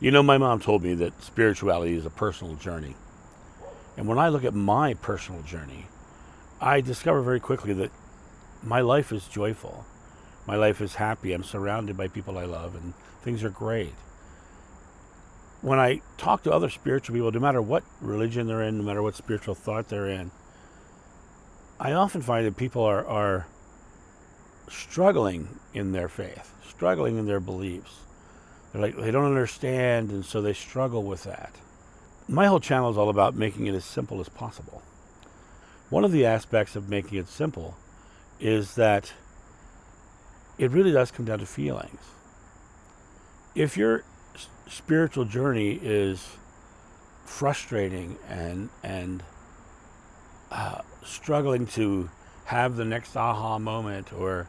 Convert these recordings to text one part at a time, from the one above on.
My mom told me that spirituality is a personal journey. And when I look at my personal journey, I discover very quickly that my life is joyful. My life is happy. I'm surrounded by people I love, and things are great. When I talk to other spiritual people, no matter what religion they're in, no matter what spiritual thought they're in, I often find that people are struggling in their faith, struggling in their beliefs. They're like, they don't understand, and so they struggle with that. My whole channel is all about making it as simple as possible. One of the aspects of making it simple is that it really does come down to feelings. If your spiritual journey is frustrating and struggling to have the next aha moment, or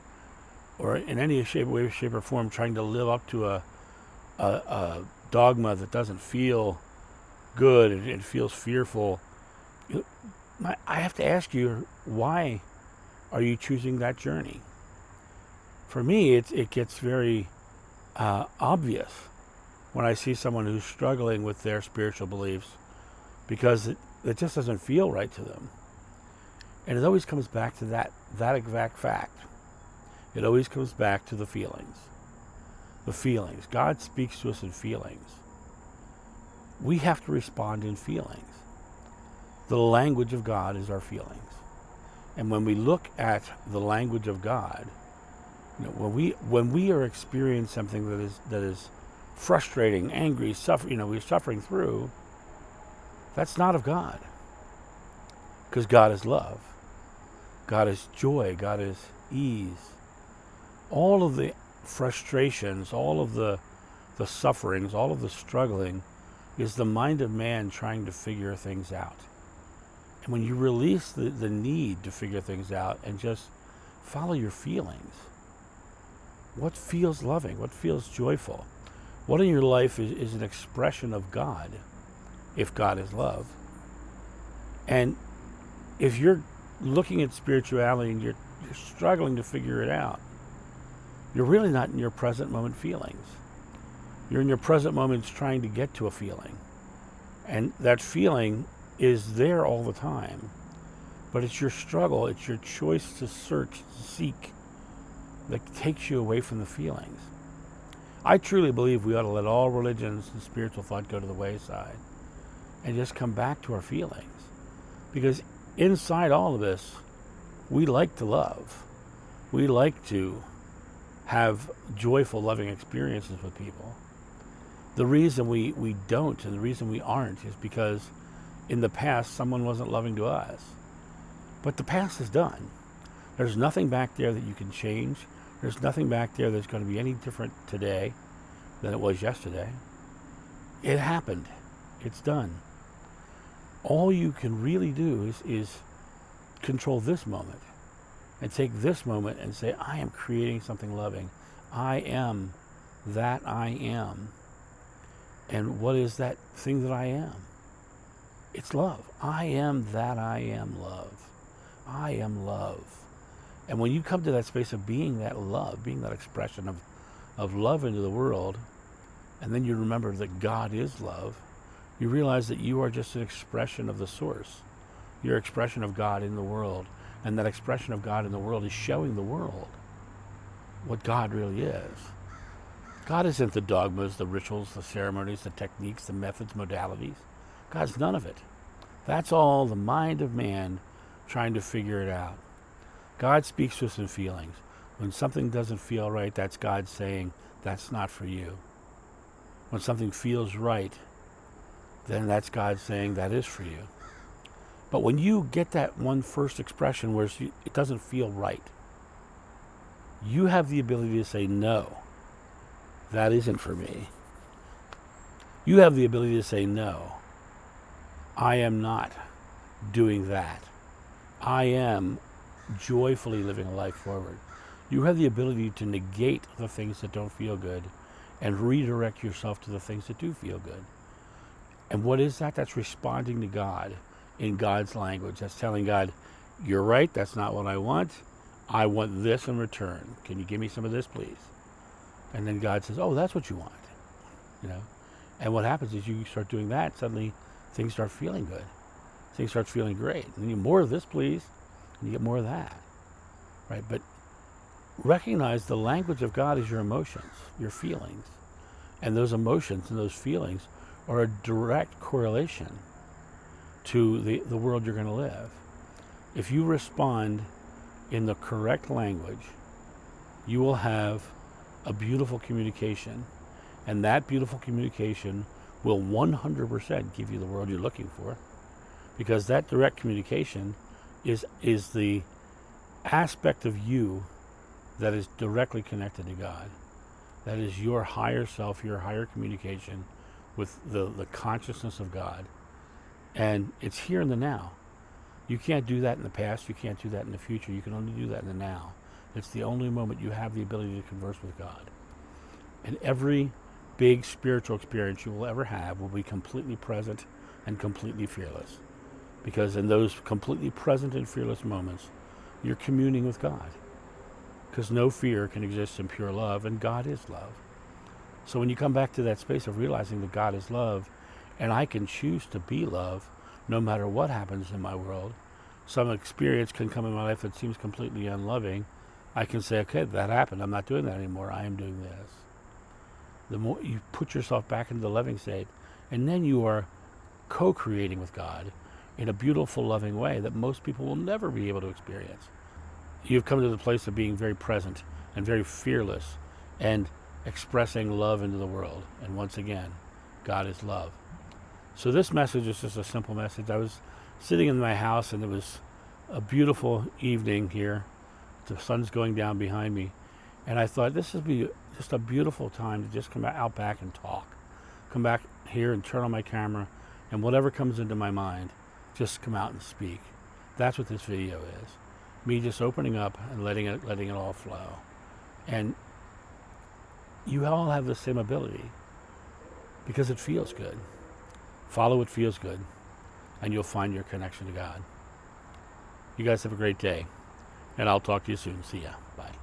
in any way, shape, or form trying to live up to a dogma that doesn't feel good, and it feels fearful, I have to ask you, why are you choosing that journey? For me, it gets very obvious when I see someone who's struggling with their spiritual beliefs, because it just doesn't feel right to them. And it always comes back to that exact fact. It always comes back to the feelings. The feelings. God speaks to us in feelings. We have to respond in feelings. The language of God is our feelings. And when we look at the language of God, when we are experiencing something that is frustrating, angry, we're suffering through, that's not of God. Because God is love. God is joy. God is ease. All of the frustrations, all of the sufferings, all of the struggling is the mind of man trying to figure things out. And when you release the need to figure things out and just follow your feelings, what feels loving, what feels joyful, what in your life is an expression of God, if God is love. And if you're looking at spirituality and you're struggling to figure it out, you're really not in your present moment feelings. You're in your present moments trying to get to a feeling. And that feeling is there all the time. But it's your struggle, it's your choice to search, to seek, that takes you away from the feelings. I truly believe we ought to let all religions and spiritual thought go to the wayside and just come back to our feelings. Because inside all of this, we like to love. We like to have joyful, loving experiences with people. The reason we don't, and the reason we aren't, is because in the past someone wasn't loving to us. But the past is done. There's nothing back there that you can change. There's nothing back there that's going to be any different today than it was yesterday. It happened. It's done. All you can really do is control this moment and take this moment and say, I am creating something loving. I am that I am. And what is that thing that I am? It's love. I am that I am love. I am love. And when you come to that space of being that love, being that expression of love into the world, and then you remember that God is love, you realize that you are just an expression of the source. You're an expression of God in the world. And that expression of God in the world is showing the world what God really is. God isn't the dogmas, the rituals, the ceremonies, the techniques, the methods, modalities. God's none of it. That's all the mind of man trying to figure it out. God speaks to us in feelings. When something doesn't feel right, that's God saying, that's not for you. When something feels right, then that's God saying, that is for you. But when you get that one first expression where it doesn't feel right, you have the ability to say, no, that isn't for me. You have the ability to say, no, I am not doing that. I am joyfully living a life forward. You have the ability to negate the things that don't feel good and redirect yourself to the things that do feel good. And what is that? That's responding to God in God's language. That's telling God, you're right, that's not what I want. I want this in return. Can you give me some of this, please? And then God says, oh, that's what you want. And what happens is you start doing that, suddenly things start feeling good. Things start feeling great. And you more of this, please, and you get more of that. Right? But recognize the language of God is your emotions, your feelings. And those emotions and those feelings are a direct correlation to the world you're going to live. If you respond in the correct language, you will have a beautiful communication. And that beautiful communication will 100% give you the world you're looking for. Because that direct communication is the aspect of you that is directly connected to God. That is your higher self, your higher communication with the consciousness of God. And it's here in the now. You can't do that in the past. You can't do that in the future. You can only do that in the now. It's the only moment you have the ability to converse with God. And every big spiritual experience you will ever have will be completely present and completely fearless. Because in those completely present and fearless moments, you're communing with God. Because no fear can exist in pure love, and God is love. So when you come back to that space of realizing that God is love, and I can choose to be love no matter what happens in my world, some experience can come in my life that seems completely unloving, I can say, okay, that happened. I'm not doing that anymore. I am doing this. The more you put yourself back into the loving state, and then you are co-creating with God in a beautiful, loving way that most people will never be able to experience. You've come to the place of being very present and very fearless and expressing love into the world. And once again, God is love. So this message is just a simple message. I was sitting in my house and it was a beautiful evening here. The sun's going down behind me. And I thought this would be just a beautiful time to just come out back and talk. Come back here and turn on my camera, and whatever comes into my mind, just come out and speak. That's what this video is. Me just opening up and letting it all flow. And you all have the same ability because it feels good. Follow what feels good, and you'll find your connection to God. You guys have a great day, and I'll talk to you soon. See ya. Bye.